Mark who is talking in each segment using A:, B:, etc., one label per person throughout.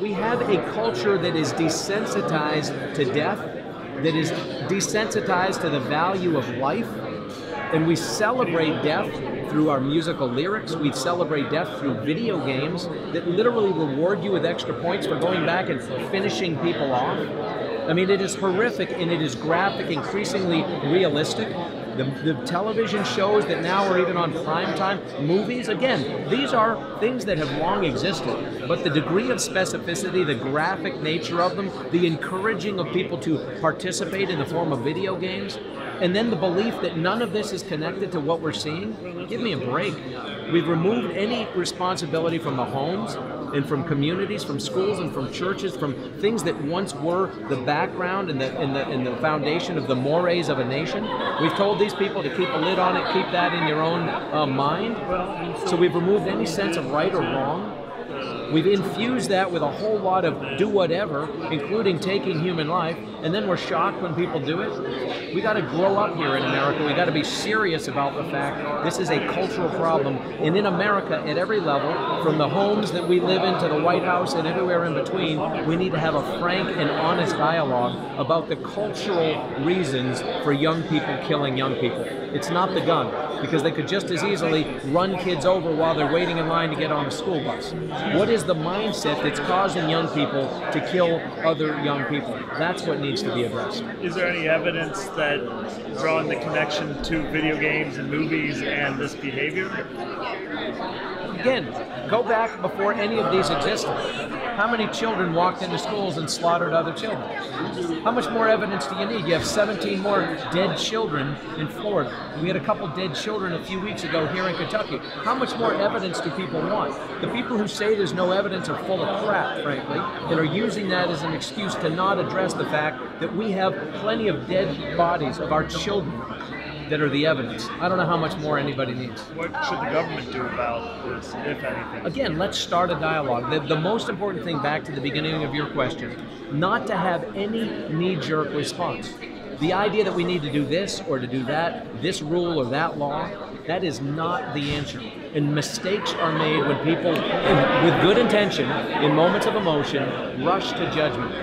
A: We have a culture that is desensitized to death, that is desensitized to the value of life, and we celebrate death through our musical lyrics. We celebrate death through video games that literally reward you with extra points for going back and finishing people off. I mean, it is horrific, and it is graphic, increasingly realistic. The television shows that now are even on primetime, movies, again, these are things that have long existed, but the degree of specificity, the graphic nature of them, the encouraging of people to participate in the form of video games, and then the belief that none of this is connected to what we're seeing, give me a break. We've removed any responsibility from the homes and from communities, from schools and from churches, from things that once were the background and the foundation of the mores of a nation. We've told these people to keep a lid on it, keep that in your own mind. So we've removed any sense of right or wrong. We've infused that with a whole lot of do whatever, including taking human life, and then we're shocked when people do it. We got to grow up here in America. We got to be serious about the fact this is a cultural problem, and in America, at every level, from the homes that we live in to the White House and everywhere in between, we need to have a frank and honest dialogue about the cultural reasons for young people killing young people. It's not the gun, because they could just as easily run kids over while they're waiting in line to get on a school bus. What is the mindset that's causing young people to kill other young people? That's what needs to be addressed.
B: Is there any evidence that drawing the connection to video games and movies and this behavior?
A: Again, go back before any of these existed. How many children walked into schools and slaughtered other children? How much more evidence do you need? You have 17 more dead children in Florida. We had a couple dead children a few weeks ago here in Kentucky. How much more evidence do people want? The people who say there's no evidence are full of crap, frankly, and are using that as an excuse to not address the fact that we have plenty of dead bodies of our children that are the evidence. I don't know how much more anybody needs.
B: What should the government do about this, if anything?
A: Again, let's start a dialogue. The most important thing, back to the beginning of your question, not to have any knee-jerk response. The idea that we need to do this or to do that, this rule or that law, that is not the answer. And mistakes are made when people, with good intention, in moments of emotion, rush to judgment.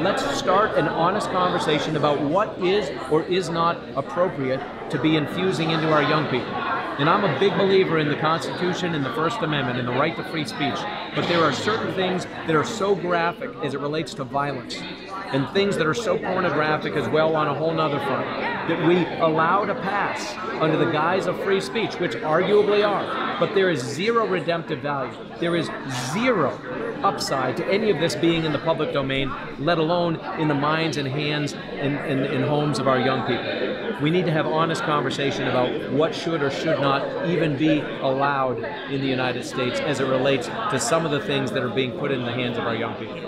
A: Let's start an honest conversation about what is or is not appropriate to be infusing into our young people. And I'm a big believer in the Constitution and the First Amendment and the right to free speech. But there are certain things that are so graphic as it relates to violence, and things that are so pornographic as well on a whole nother front, that we allow to pass under the guise of free speech, which arguably are. But there is zero redemptive value. There is zero upside to any of this being in the public domain, let alone in the minds and hands and homes of our young people. We need to have honest conversation about what should or should not even be allowed in the United States as it relates to some of the things that are being put in the hands of our young people.